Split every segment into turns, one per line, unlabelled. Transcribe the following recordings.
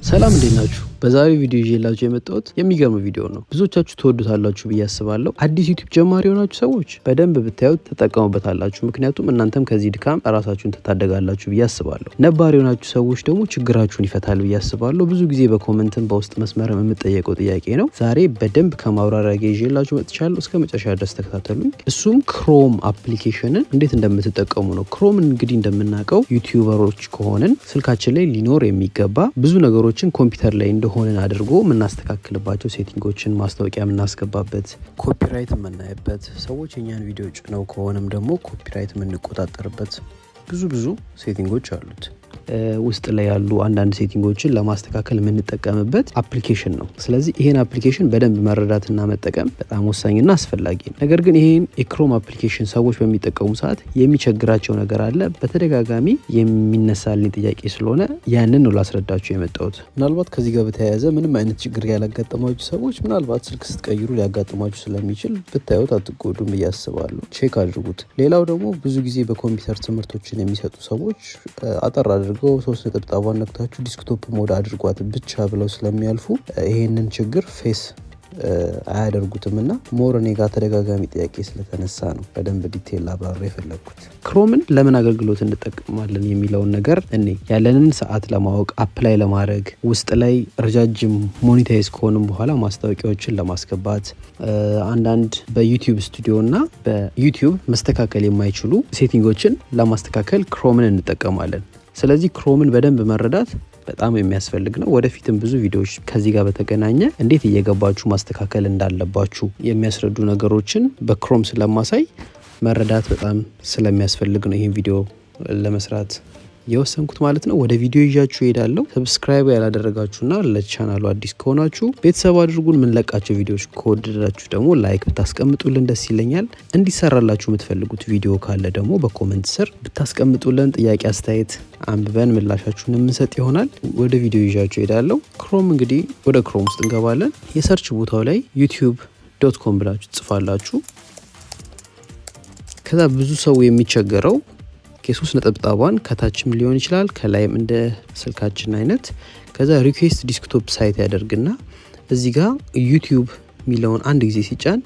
ሰላም እንዴት ናችሁ? በዛሬው ቪዲዮ ይዤላችሁ የመጣሁት የሚገርም ቪዲዮ ነው። ብዙዎቻችሁ ትወዱታላችሁ ብዬ አስባለሁ። አዲስ ዩቲዩብ ጀማሪ የሆናችሁ ሰዎች በደንብ ብታዩት ተጠቀሙበታላችሁ። ምክንያቱም እናንተም ከዚህ ድካም ራሳችሁን ትታደጋላችሁ ብዬ አስባለሁ። ነባር የሆናችሁ ሰዎች ደግሞ ችግራችሁን ይፈታል ብዬ አስባለሁ። ብዙ ጊዜ በኮሜንትም በውስጥ መስመርም የምጠየቀው ጥያቄ ነው። ዛሬ በደንብ ከማብራሪያ ጋር ይዤላችሁ መጥቻለሁ። እስከ መጨረሻ ድረስ ተከታተሉኝ። እሱም ክሮም አፕሊኬሽንን እንዴት እንደምትጠቀሙ ነው። ክሮም እንግዲህ እንደምናውቀው ዩቱዩበሮች ከሆንን ስልካችን ላይ ሊኖር የሚገባ ብዙ ነገሮችን ኮምፒውተር ላይ እንደሆነን አድርጎ የምናስተካክልባቸው ሴቲንጎችን ማስታወቂያ የምናስገባበት ኮፒራይት የምናይበት ሰዎች የኛን ቪዲዮ ጭነው ከሆነም ደግሞ ኮፒራይት የምንቆጣጠርበት ብዙ ሴቲንጎች አሉት። ውስጥ ላይ ያሉ አንዳንድ ሴቲንጎችን ለማስተካከል የምንጠቀምበት አፕሊኬሽን ነው። ስለዚህ ይሄን አፕሊኬሽን በደንብ መረዳትና መጠቀም በጣም ወሳኝና አስፈላጊ ነው። ነገር ግን ይሄን የክሮም አፕሊኬሽን ሰዎች በሚጠቀሙ ሰዓት የሚቸግራቸው ነገር አለ። በተደጋጋሚ የሚነሳልኝ ጥያቄ ስለሆነ ያንን ነው ላስረዳችሁ የመጣሁት። ምናልባት ከዚህ ጋር በተያያዘ ምንም አይነት ችግር ያላጋጠማችሁ ሰዎች ምናልባት ስልክ ስትቀይሩ ሊያጋጥማችሁ ስለሚችል ብታዩት አትጎዱም ብዬ አስባለሁ። ቼክ አድርጉት። ሌላው ደግሞ ብዙ ጊዜ በኮምፒውተር ትምህርቶችን የሚሰጡ ሰዎች አጠር አድርገው 3 ነጥቦችን ነክታችሁ ዲስክቶፕ ሞድ አድርጓት ብቻ ብለው ስለሚያልፉ ይሄንን ችግር ፌስ አያደርጉትም እና ሞር እኔ ጋር ተደጋጋሚ ጥያቄ ስለተነሳ ነው በደንብ ዲቴል አብራራ የፈለኩት። ክሮምን ለምን አገልግሎት እንጠቀማለን የሚለውን ነገር እኔ ያለንን ሰዓት ለማወቅ አፕላይ ለማድረግ ውስጥ ላይ ረጃጅም ሞኔታይዝ ከሆንም በኋላ ማስታወቂያዎችን ለማስገባት አንዳንድ በዩቱዩብstudio እና በዩቱብ መስተካከል የማይችሉ ሴቲንጎችን ለማስተካከል ክሮምን እንጠቀማለን። ስለዚህ ክሮምን በደንብ መረዳት በጣም የሚያስፈልግ ነው። ወደፊትም ብዙ ቪዲዮዎች ከዚህ ጋር በተገናኘ እንዴት እየገባችሁ ማስተካከል እንዳለባችሁ የሚያስረዱ ነገሮችን በክሮም ስለማሳይ መረዳት በጣም ስለሚያስፈልግ ነው ይህን ቪዲዮ ለመስራት የወሰንኩት ማለት ነው። ወደ ቪዲዮ ይዣችሁ እሄዳለሁ። ሰብስክራይብ ያላደረጋችሁና ለቻናሉ አዲስ ከሆናችሁ ቤተሰብ አድርጉን። ምንለቃቸው ቪዲዮዎች ከወደዳችሁ ደግሞ ላይክ ብታስቀምጡልን ደስ ይለኛል። እንዲሰራላችሁ የምትፈልጉት ቪዲዮ ካለ ደግሞ በኮሜንት ስር ብታስቀምጡልን ጥያቄ፣ አስተያየት አንብበን ምላሻችሁን የምንሰጥ ይሆናል። ወደ ቪዲዮ ይዣችሁ እሄዳለሁ። ክሮም እንግዲህ ወደ ክሮም ውስጥ እንገባለን። የሰርች ቦታው ላይ youtube.com ብላችሁ ጽፋላችሁ። ከዛ ብዙ ሰው የሚቸገረው ከ3 ነጥቦችን ከታችም ሊሆን ይችላል ከላይም እንደ ስልካችን አይነት ከዛ ሪኩዌስት ዲስክቶፕ ሳይት ያደርግና እዚህ ጋር ዩቲዩብ ሚለውን አንድ ጊዜ ሲጫን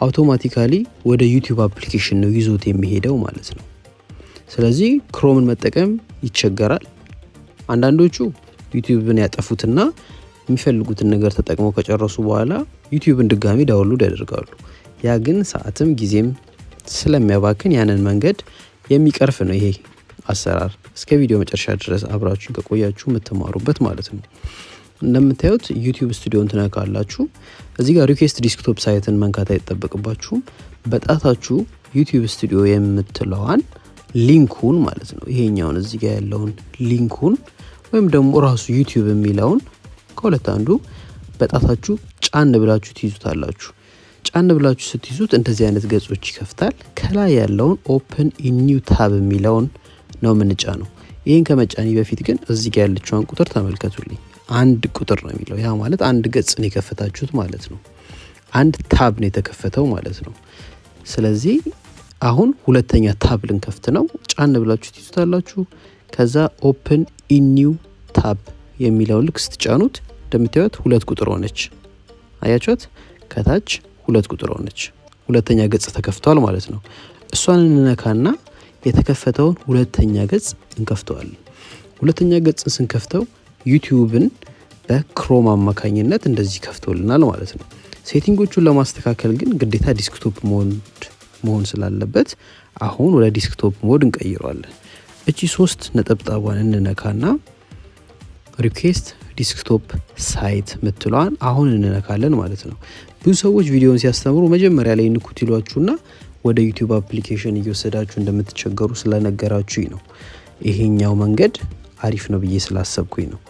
አውቶማቲካሊ ወደ ዩቲዩብ አፕሊኬሽን ነው ይዞት የሚሄደው ማለት ነው። ስለዚህ ክሮምን መጠቀም ይቸገራል። አንዳንዶቹ ዩቲዩብን ያጠፉትና የሚፈልጉትን ነገር ተጠቅመው ከጨረሱ በኋላ ዩቲዩብን ድጋሚ ዳውንሎድ ያደርጋሉ። ያ ግን ሰዓትም ጊዜም ስለሚያባክን ያንን መንገድ የሚቀርፍ ነው ይሄ አሰራር። እስከ ቪዲዮ መጨረሻ ድረስ አብራችሁ ከቆያችሁ የምትማሩበት ማለት ነው። እንደምታዩት ዩቱዩብstudion ትነካላችሁ። እዚህ ጋር ሪኩዌስት ዲስክቶፕ ሳይትን መንካት አይጠበቅባችሁም። በጣታችሁ ዩቱዩብstudio የምትለዋን ሊንኩን ማለት ነው ይሄኛውን እዚህ ጋር ያለውን ሊንኩን ወይም ደግሞ ራሱ ዩቲዩብ የሚለውን ከሁለት አንዱ በጣታችሁ ጫን ብላችሁ ትይዙታላችሁ። ጫን ብላችሁ ስትይዙት እንደዚህ አይነት ገጾች ይከፍታል። ከላይ ያለውን ኦፕን ኢን ኒው ታብ የሚለውን ነው የምንጫነው። ይሄን ከመጫኒ በፊት ግን እዚህ ጋር ያለችውን ቁጥር ተመልከቱልኝ። አንድ ቁጥር ነው የሚለው። ያ ማለት አንድ ገጽ ነው የከፈታችሁት ማለት ነው። አንድ ታብ ነው የተከፈተው ማለት ነው። ስለዚህ አሁን ሁለተኛ ታብ ልንከፍት ነው። ጫን ብላችሁ ትይዙታላችሁ። ከዛ ኦፕን ኢን ኒው ታብ የሚለውን ልክ ስትጫኑት እንደምታዩት 2 ቁጥር ሆነች። አያችሁት? ከታች 2 ቁጥር ሆነች። ሁለተኛ ገጽ ተከፍቷል ማለት ነው። እሷን እንነካና የተከፈተውን ሁለተኛ ገጽ እንከፍተዋለን። ሁለተኛ ገጽን ስንከፍተው ዩቲዩብን በክሮም አማካኝነት እንደዚህ ከፍቶልናል ማለት ነው። ሴቲንጎቹን ለማስተካከል ግን ግዴታ ዲስክቶፕ መሆን ስላለበት አሁን ወደ ዲስክቶፕ ሞድ እንቀይረዋለን። እቺ 3 ነጥቦችን እንነካና ሪኩዌስት ዲስክቶፕ ሳይት ምትሏን አሁን እንነካለን ማለት ነው። ብዙ ሰዎች ቪዲዮን ሲያስተምሩ መጀመሪያ ላይ ንኩት ይሏችሁና ወደ ዩቲዩብ አፕሊኬሽን እየወሰዳችሁ እንደምትቸገሩ ስለነገራችሁኝ ነው። ይሄኛው መንገድ አሪፍ ነው ብዬ ስላሰብኩኝ ነው።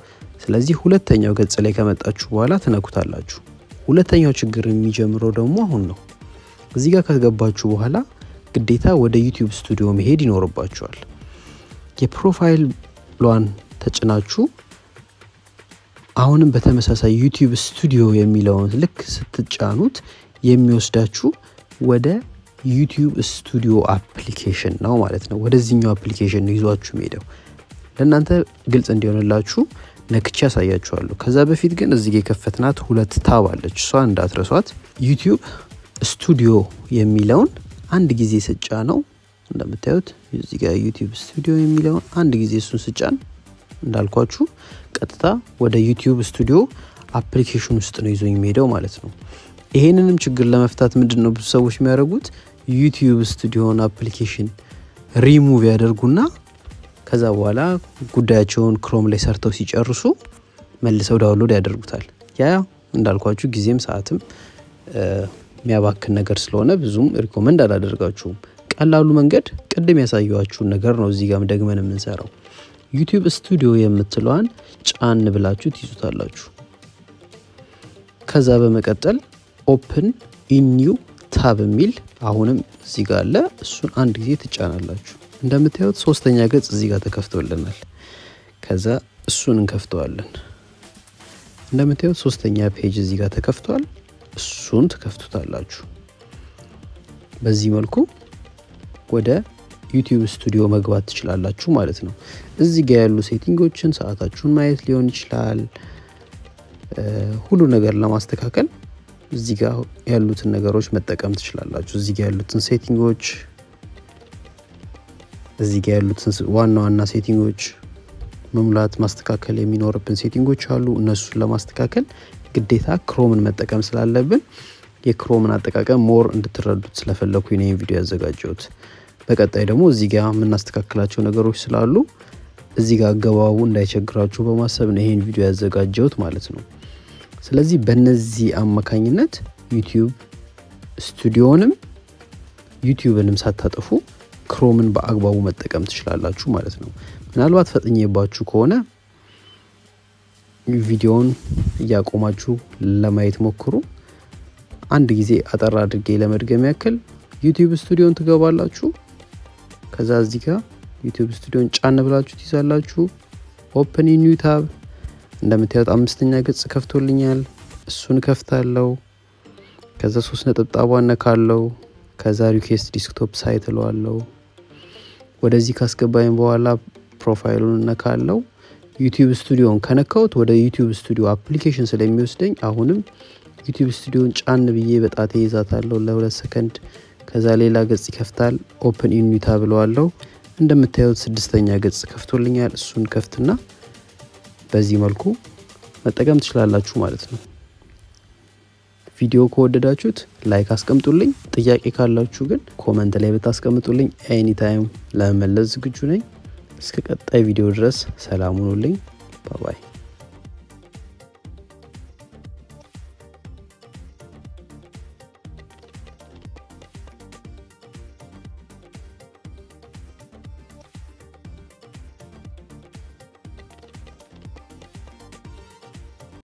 ስለዚህ ሁለተኛው ገጽ ላይ ከመጣችሁ በኋላ ትነኩታላችሁ። ሁለተኛው ችግር የሚጀምረው ደግሞ አሁን ነው። እዚህ ጋር ከገባችሁ በኋላ ግዴታ ወደ ዩቱዩብstudio መሄድ ይኖርባችኋል። የፕሮፋይል ብሏን ተጭናችሁ አሁንም በተመሳሳይ ዩቱዩብstudio የሚለውን ልክ ስትጫኑት የሚወስዳችሁ ወደ ዩቱዩብstudio አፕሊኬሽን ነው ማለት ነው። ወደዚህኛው አፕሊኬሽን ነው ይዟችሁ ሄደው ለእናንተ ግልጽ እንዲሆንላችሁ ነክቼ አሳያችኋለሁ። ከዛ በፊት ግን እዚህ ጋር የከፈትናት ሁለት ታብ አለች፣ እሷ እንዳትረሷት። ዩቲዩብ ስቱዲዮ የሚለውን አንድ ጊዜ ስጫ ነው እንደምታዩት እዚህ ጋር ዩቲዩብ ስቱዲዮ የሚለውን አንድ ጊዜ እሱን ስጫን እንዳልኳችሁ ቀጥታ ወደ ዩቲዩብ ስቱዲዮ አፕሊኬሽን ውስጥ ነው ይዞኝ የሚሄደው ማለት ነው። ይሄንንም ችግር ለመፍታት ምንድነው ብዙ ሰዎች የሚያደርጉት ዩቲዩብ ስቱዲዮን አፕሊኬሽን ሪሙቭ ያደርጉና ከዛ በኋላ ጉዳያቸውን ክሮም ላይ ሰርተው ሲጨርሱ መልሰው ዳውንሎድ ያደርጉታል። ያ እንዳልኳችሁ ጊዜም ሰዓትም የሚያባክን ነገር ስለሆነ ብዙም ሪኮመንድ አላደርጋችሁም። ቀላሉ መንገድ ቅድም ያሳየኋችሁን ነገር ነው እዚህ ጋር ደግመን የምንሰራው። ዩቲዩብ ስቱዲዮ የምትለዋን ጫን ብላችሁ ትይዙታላችሁ። ከዛ በመቀጠል ኦፕን ኢን ኒው ታብ የሚል አሁንም እዚህ ጋር አለ። እሱን አንድ ጊዜ ትጫናላችሁ። እንደምታዩት ሶስተኛ ገጽ እዚህ ጋር ተከፍቶልናል። ከዛ እሱን እንከፍተዋለን። እንደምታዩት ሶስተኛ ፔጅ እዚህ ጋር ተከፍቷል። እሱን ትከፍቱታላችሁ። በዚህ መልኩ ወደ ዩቲዩብ ስቱዲዮ መግባት ትችላላችሁ ማለት ነው። እዚህ ጋር ያሉ ሴቲንጎችን ሰዓታችሁን ማየት ሊሆን ይችላል። ሁሉ ነገር ለማስተካከል እዚህ ጋር ያሉትን ነገሮች መጠቀም ትችላላችሁ። እዚህ ጋር ያሉትን ሴቲንጎች እዚህ ጋር ያሉትን ዋና ሴቲንጎች መሙላት ማስተካከል የሚኖርብን ሴቲንጎች አሉ። እነሱን ለማስተካከል ግዴታ ክሮምን መጠቀም ስላለብን የክሮምን አጠቃቀም ሞር እንድትረዱት ስለፈለኩኝ ነው ይሄን ቪዲዮ ያዘጋጀሁት። በቀጣይ ደግሞ እዚህ ጋር የምናስተካክላቸው ነገሮች ስላሉ እዚህ ጋር አገባቡ እንዳይቸግራችሁ በማሰብ ነው ይሄን ቪዲዮ ያዘጋጀሁት ማለት ነው። ስለዚህ በእነዚህ አማካኝነት ዩቲዩብ ስቱዲዮንም ዩቲዩብንም ሳታጠፉ ክሮምን በአግባቡ መጠቀም ትችላላችሁ ማለት ነው። ምናልባት ፈጥኜባችሁ ከሆነ ቪዲዮውን እያቆማችሁ ለማየት ሞክሩ። አንድ ጊዜ አጠር አድርጌ ለመድገም ያክል ዩቲዩብ ስቱዲዮን ትገባላችሁ። ከዛ እዚህ ጋር ዩቲዩብ ስቱዲዮን ጫን ብላችሁ ትይዛላችሁ። ኦፕን ኢን ኒው ታብ እንደምታዩት አምስተኛ ገጽ ከፍቶልኛል። እሱን ከፍታለሁ። ከዛ 3 ነጥቦችን ነካለው። ከዛ ሪኩዌስት ዲስክቶፕ ሳይት እለዋለሁ። ወደዚህ ካስገባኝ በኋላ ፕሮፋይሉን ነካለው። ዩቲዩብ ስቱዲዮን ከነካውት ወደ ዩቲዩብ ስቱዲዮ አፕሊኬሽን ስለሚወስደኝ አሁንም ዩቲዩብ ስቱዲዮን ጫን ብዬ በጣቴ ይዛታለሁ ለ2 ሰከንድ። ከዛ ሌላ ገጽ ይከፍታል። ኦፕን ኢን ኒው ታብ እለዋለሁ። እንደምታዩት 6ኛ ገጽ ከፍቶልኛል። እሱን ከፍትና በዚህ መልኩ መጠቀም ትችላላችሁ ማለት ነው። ቪዲዮ ከወደዳችሁት ላይክ አስቀምጡልኝ። ጥያቄ ካላችሁ ግን ኮሜንት ላይ ብታስቀምጡልኝ ኤኒ ታይም ለመመለስ ዝግጁ ነኝ። እስከ ቀጣይ ቪዲዮ ድረስ ሰላም ሁኑልኝ። ባይ ባይ።